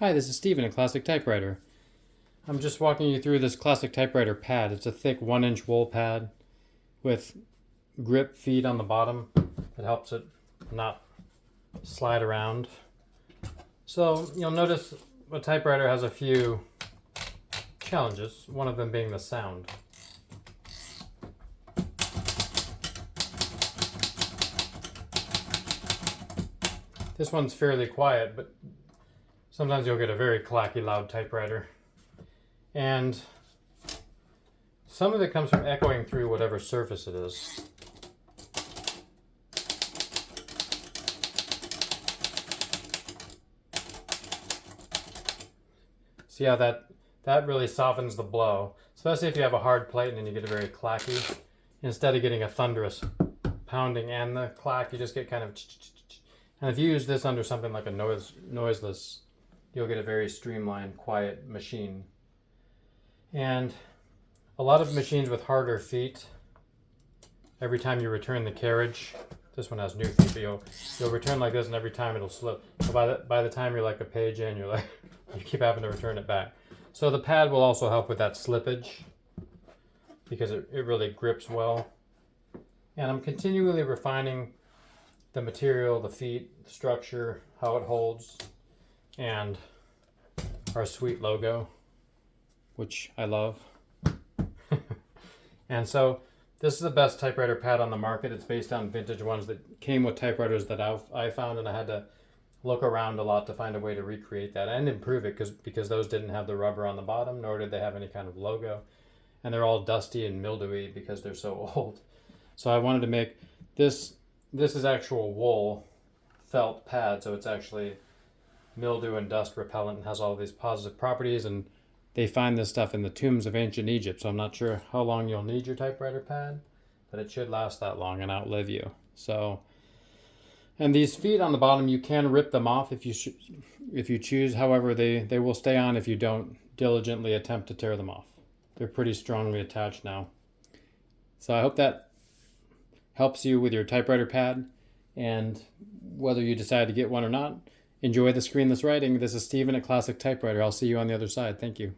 Hi, this is Steven at Classic Typewriter. I'm just walking you through this Classic Typewriter pad. It's a thick 1-inch wool pad with grip feet on the bottom that helps it not slide around. So you'll notice a typewriter has a few challenges, one of them being the sound. This one's fairly quiet, but sometimes you'll get a very clacky, loud typewriter. And some of it comes from echoing through whatever surface it is. See how that really softens the blow, especially if you have a hard plate and then you get a very clacky. Instead of getting a thunderous pounding and the clack, you just get kind of. And if you use this under something like a noiseless, you'll get a very streamlined, quiet machine. And a lot of machines with harder feet, every time you return the carriage, this one has new feet, but you'll return like this, and every time it'll slip. So by the time you're like a page in, you're like you keep having to return it back. So the pad will also help with that slippage because it really grips well. And I'm continually refining the material, the feet, the structure, how it holds, and our sweet logo, which I love. And so this is the best typewriter pad on the market. It's based on vintage ones that came with typewriters that I found, and I had to look around a lot to find a way to recreate that and improve it because those didn't have the rubber on the bottom, nor did they have any kind of logo. And they're all dusty and mildewy because they're so old. So I wanted to make this is actual wool felt pad, so it's actually mildew and dust repellent and has all these positive properties, and they find this stuff in the tombs of ancient Egypt, so I'm not sure how long you'll need your typewriter pad, but it should last that long and outlive you. So, and these feet on the bottom, you can rip them off if you choose. However, they will stay on if you don't diligently attempt to tear them off. They're pretty strongly attached now. So I hope that helps you with your typewriter pad, and whether you decide to get one or not, enjoy the screenless writing. This is Steven at Classic Typewriter. I'll see you on the other side. Thank you.